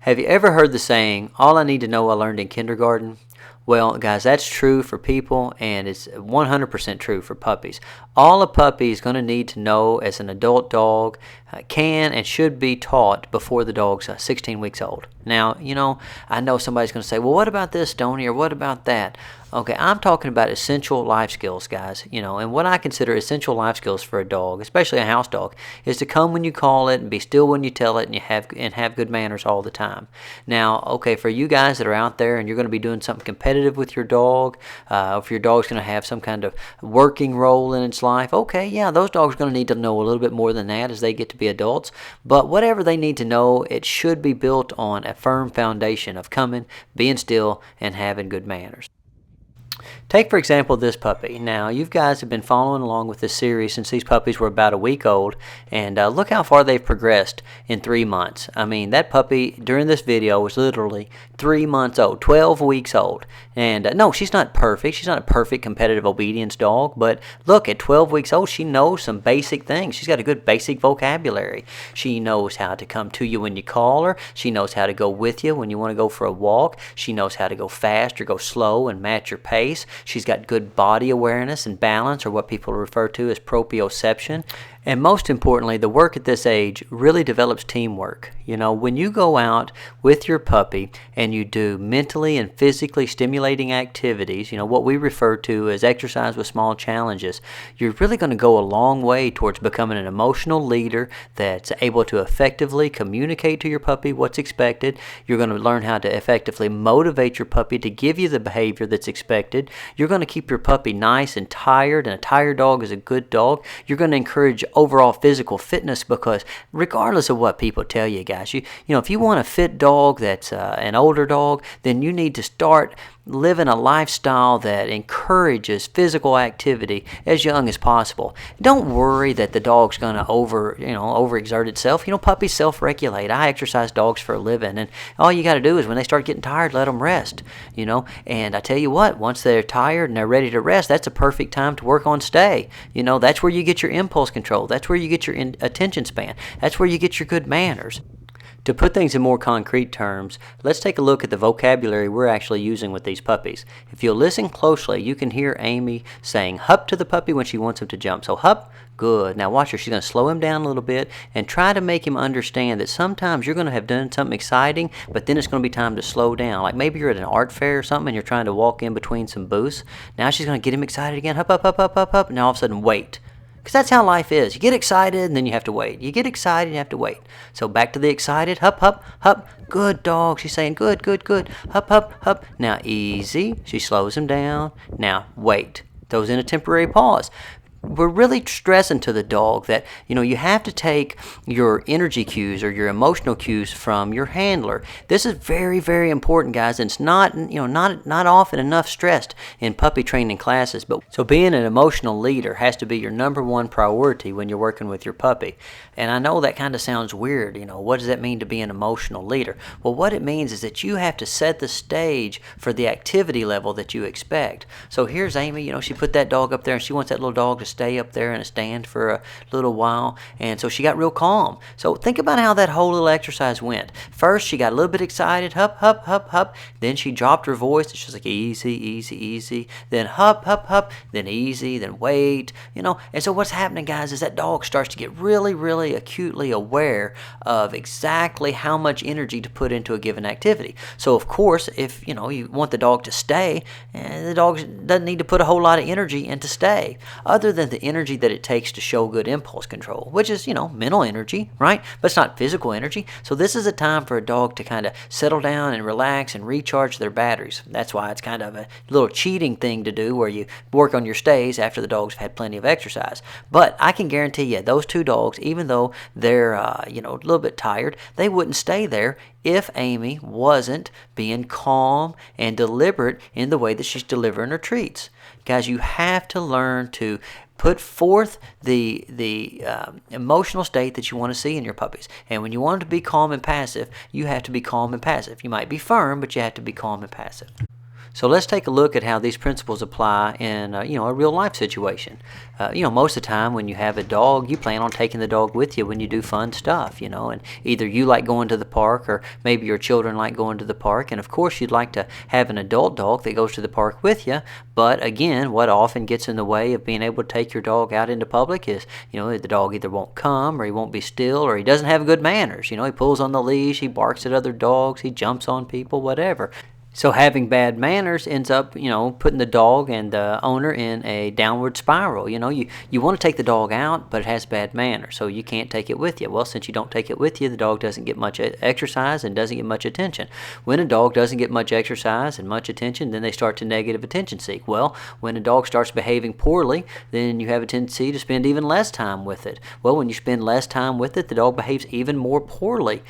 Have you ever heard the saying, all I need to know I learned in kindergarten? Well, guys, that's true for people, and it's 100% true for puppies. All a puppy is going to need to know as an adult dog can and should be taught before the dog's 16 weeks old. Now, I know somebody's going to say, well, what about this, Stonnie, or what about that? Okay, I'm talking about essential life skills, guys. And what I consider essential life skills for a dog, especially a house dog, is to come when you call it and be still when you tell it, and have good manners all the time. Now, okay, for you guys that are out there and you're going to be doing something competitive with your dog, if your dog's going to have some kind of working role in its life, okay, yeah, those dogs are going to need to know a little bit more than that as they get to be adults. But whatever they need to know, it should be built on a firm foundation of coming, being still, and having good manners. Take, for example, this puppy. Now, you guys have been following along with this series since these puppies were about a week old, and look how far they've progressed in 3 months. I mean, that puppy during this video was literally 3 months old, 12 weeks old. And no, she's not perfect. She's not a perfect competitive obedience dog, but look, at 12 weeks old, she knows some basic things. She's got a good basic vocabulary. She knows how to come to you when you call her. She knows how to go with you when you want to go for a walk. She knows how to go fast or go slow and match your pace. She's got good body awareness and balance, or what people refer to as proprioception. And most importantly, the work at this age really develops teamwork. When you go out with your puppy and you do mentally and physically stimulating activities, what we refer to as exercise with small challenges, you're really going to go a long way towards becoming an emotional leader that's able to effectively communicate to your puppy what's expected. You're going to learn how to effectively motivate your puppy to give you the behavior that's expected. You're going to keep your puppy nice and tired, and a tired dog is a good dog. You're going to encourage overall physical fitness, because regardless of what people tell you, guys, if you want a fit dog that's an older dog, then you need to start living a lifestyle that encourages physical activity as young as possible. Don't worry that the dog's going to overexert itself. Puppies self-regulate. I exercise dogs for a living, and all you got to do is when they start getting tired, let them rest. And I tell you what, once they're tired and they're ready to rest, that's a perfect time to work on stay. That's where you get your impulse control. That's where you get your attention span. That's where you get your good manners. To put things in more concrete terms, let's take a look at the vocabulary we're actually using with these puppies. If you'll listen closely, you can hear Amy saying hup to the puppy when she wants him to jump. So hup, good. Now watch her. She's going to slow him down a little bit and try to make him understand that sometimes you're going to have done something exciting, but then it's going to be time to slow down. Like maybe you're at an art fair or something and you're trying to walk in between some booths. Now she's going to get him excited again. Hup, hup, hup, hup, hup, hup. And now all of a sudden, wait. Because that's how life is. You get excited and then you have to wait. You get excited and you have to wait. So back to the excited. Hup, hup, hup. Good dog. She's saying good, good, good. Hup, hup, hup. Now easy. She slows him down. Now wait. Throws in a temporary pause. We're really stressing to the dog that, you have to take your energy cues or your emotional cues from your handler. This is very, very important, guys, and it's not often enough stressed in puppy training classes. But so being an emotional leader has to be your number one priority when you're working with your puppy. And I know that kind of sounds weird. What does that mean to be an emotional leader? Well, what it means is that you have to set the stage for the activity level that you expect. So here's Amy, she put that dog up there and she wants that little dog to stay up there in a stand for a little while, and so she got real calm. So think about how that whole little exercise went. First, she got a little bit excited, hup, hup, hup, hup. Then she dropped her voice. She was like, easy, easy, easy. Then hup, hup, hup. Then easy. Then wait. And so what's happening, guys, is that dog starts to get really, really acutely aware of exactly how much energy to put into a given activity. So of course, if you want the dog to stay, the dog doesn't need to put a whole lot of energy into stay, other than the energy that it takes to show good impulse control, which is, mental energy, right? But it's not physical energy. So this is a time for a dog to kind of settle down and relax and recharge their batteries. That's why it's kind of a little cheating thing to do, where you work on your stays after the dog's had plenty of exercise. But I can guarantee you, those two dogs, even though they're, a little bit tired, they wouldn't stay there if Amy wasn't being calm and deliberate in the way that she's delivering her treats. Guys, you have to learn to put forth the emotional state that you want to see in your puppies. And when you want them to be calm and passive, you have to be calm and passive. You might be firm, but you have to be calm and passive. So let's take a look at how these principles apply in a real life situation. Most of the time when you have a dog, you plan on taking the dog with you when you do fun stuff, and either you like going to the park or maybe your children like going to the park, and of course you'd like to have an adult dog that goes to the park with you. But again, what often gets in the way of being able to take your dog out into public is, the dog either won't come, or he won't be still, or he doesn't have good manners. He pulls on the leash, he barks at other dogs, he jumps on people, whatever. So having bad manners ends up, putting the dog and the owner in a downward spiral. You want to take the dog out, but it has bad manners, so you can't take it with you. Well, since you don't take it with you, the dog doesn't get much exercise and doesn't get much attention. When a dog doesn't get much exercise and much attention, then they start to negative attention seek. Well, when a dog starts behaving poorly, then you have a tendency to spend even less time with it. Well, when you spend less time with it, the dog behaves even more poorly.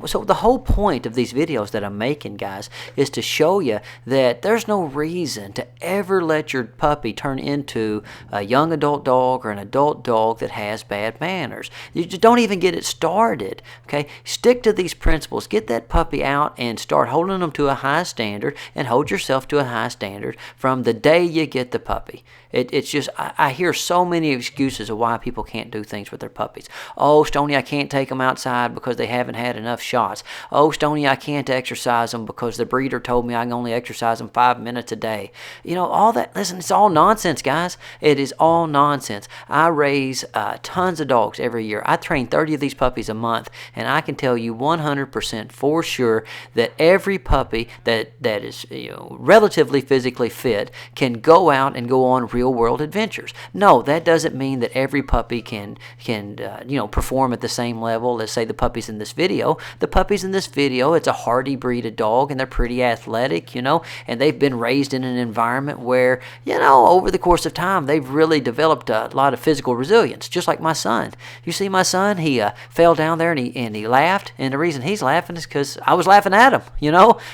So the whole point of these videos that I'm making, guys, is to show you that there's no reason to ever let your puppy turn into a young adult dog or an adult dog that has bad manners. You just don't even get it started. Okay, stick to these principles. Get that puppy out and start holding them to a high standard, and hold yourself to a high standard from the day you get the puppy. It's just, I hear so many excuses of why people can't do things with their puppies. Oh, Stonnie, I can't take them outside because they haven't had enough shots. Oh, Stonnie, I can't exercise them because the breeder told me I can only exercise them 5 minutes a day. All that, listen, it's all nonsense, guys. It is all nonsense. I raise tons of dogs every year. I train 30 of these puppies a month, and I can tell you 100% for sure that every puppy that is relatively physically fit can go out and go on real world adventures. No, that doesn't mean that every puppy can perform at the same level as, say, the puppies in this video. The puppies in this video, it's a hardy breed of dog, and they're pretty athletic, and they've been raised in an environment where, over the course of time, they've really developed a lot of physical resilience, just like my son. You see my son, he fell down there and he laughed, and the reason he's laughing is because I was laughing at him.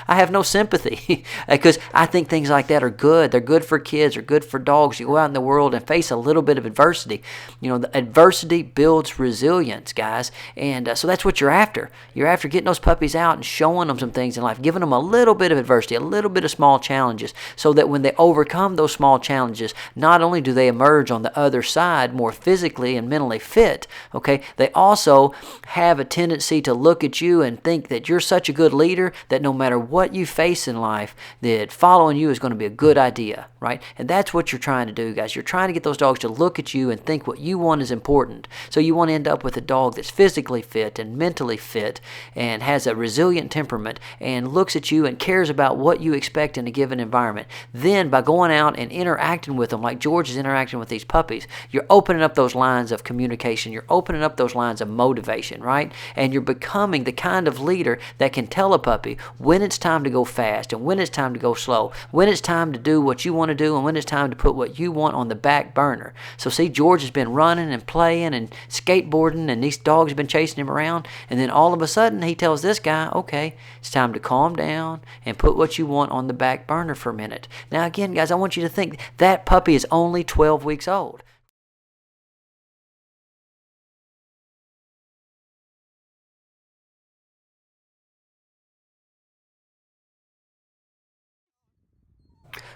I have no sympathy because I think things like that are good. They're good for kids, they're good for dogs. You go out in the world and face a little bit of adversity. The adversity builds resilience, guys, and so that's what you're after. You're after getting those puppies out and showing them some things in life, giving them a little bit of adversity, a little bit of small challenges, so that when they overcome those small challenges, not only do they emerge on the other side more physically and mentally fit, okay, they also have a tendency to look at you and think that you're such a good leader that no matter what you face in life, that following you is going to be a good idea, right? And that's what you're trying to do, guys. You're trying to get those dogs to look at you and think what you want is important. So you want to end up with a dog that's physically fit and mentally fit and has a resilient temperament and looks at you and cares about what you expect in a given environment. Then by going out and interacting with them like George is interacting with these puppies, you're opening up those lines of communication. You're opening up those lines of motivation, right? And you're becoming the kind of leader that can tell a puppy when it's time to go fast and when it's time to go slow, when it's time to do what you want to do and when it's time to put what you want on the back burner. So see, George has been running and playing and skateboarding, and these dogs have been chasing him around, and then all of a sudden he tells this guy, okay, it's time to calm down and put what you want on the back burner for a minute. Now again, guys, I want you to think that puppy is only 12 weeks old.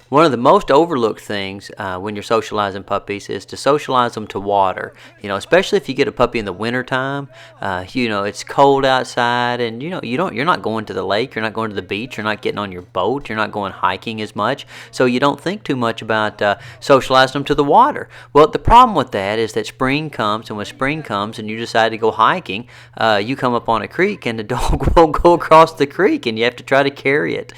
One of the most overlooked things when you're socializing puppies is to socialize them to water. Especially if you get a puppy in the wintertime. It's cold outside, and you're not going to the lake, you're not going to the beach, you're not getting on your boat, you're not going hiking as much, so you don't think too much about socializing them to the water. Well, the problem with that is that spring comes, and when spring comes and you decide to go hiking, you come up on a creek and the dog won't go across the creek, and you have to try to carry it,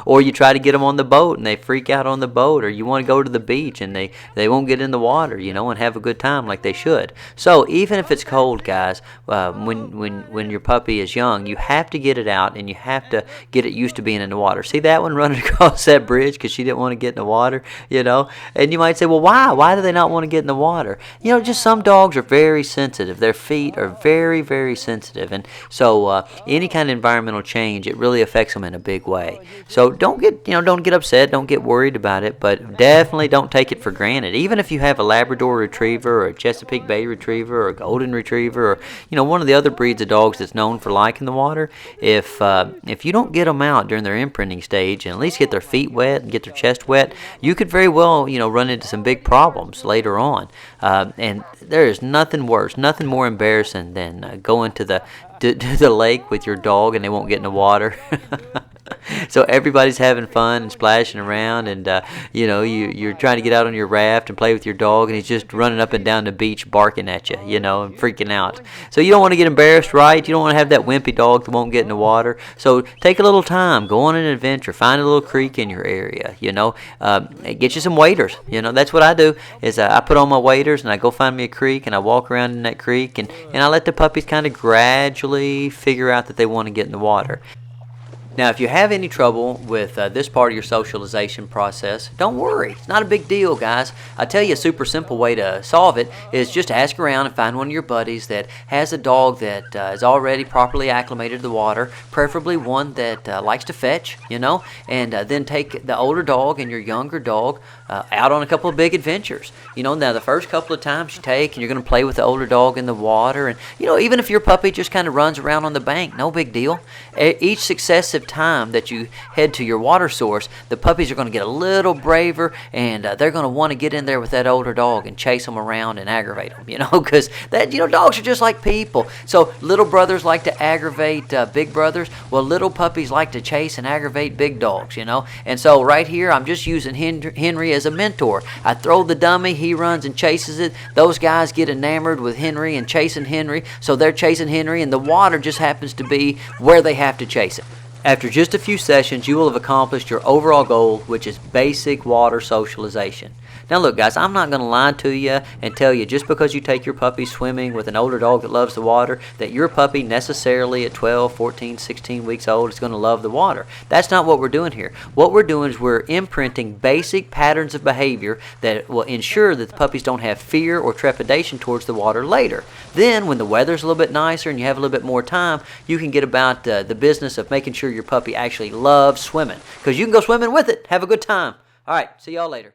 or you try to get them on the boat and they freak out on the boat, or you want to go to the beach and they won't get in the water, and have a good time like they should. So even if it's cold, guys, when your puppy is young, you have to get it out and you have to get it used to being in the water. See that one running across that bridge because she didn't want to get in the water, and you might say, well, why do they not want to get in the water? Just some dogs are very sensitive. Their feet are very, very sensitive, and so any kind of environmental change, it really affects them in a big way. So don't get upset, don't get worried about it, but definitely don't take it for granted. Even if you have a Labrador Retriever or a Chesapeake Bay Retriever or a Golden Retriever or one of the other breeds of dogs that's known for liking the water, if you don't get them out during their imprinting stage and at least get their feet wet and get their chest wet, you could very well run into some big problems later on. And there is nothing worse, nothing more embarrassing than going to the lake with your dog and they won't get in the water. So everybody's having fun and splashing around, and you're trying to get out on your raft and play with your dog, and he's just running up and down the beach barking at you, and freaking out. So you don't want to get embarrassed, right? You don't want to have that wimpy dog that won't get in the water. So take a little time, go on an adventure, find a little creek in your area, get you some waders. That's what I do is I put on my waders and I go find me a creek and I walk around in that creek and I let the puppies kind of gradually figure out that they want to get in the water. Now, if you have any trouble with this part of your socialization process, don't worry. It's not a big deal, guys. I tell you a super simple way to solve it is just ask around and find one of your buddies that has a dog that is already properly acclimated to the water, preferably one that likes to fetch, and then take the older dog and your younger dog out on a couple of big adventures. Now the first couple of times you take and you're going to play with the older dog in the water, and even if your puppy just kind of runs around on the bank, no big deal. Each successive time that you head to your water source, the puppies are going to get a little braver, and they're going to want to get in there with that older dog and chase them around and aggravate them, because dogs are just like people. So little brothers like to aggravate big brothers. Well, little puppies like to chase and aggravate big dogs, And so right here, I'm just using Henry as a mentor. I throw the dummy, he runs and chases it. Those guys get enamored with Henry and chasing Henry, so they're chasing Henry, and the water just happens to be where they have to chase it. After just a few sessions, you will have accomplished your overall goal, which is basic water socialization. Now look, guys, I'm not going to lie to you and tell you just because you take your puppy swimming with an older dog that loves the water that your puppy necessarily at 12, 14, 16 weeks old is going to love the water. That's not what we're doing here. What we're doing is we're imprinting basic patterns of behavior that will ensure that the puppies don't have fear or trepidation towards the water later. Then when the weather's a little bit nicer and you have a little bit more time, you can get about the business of making sure your puppy actually loves swimming, because you can go swimming with it. Have a good time. All right, see y'all later.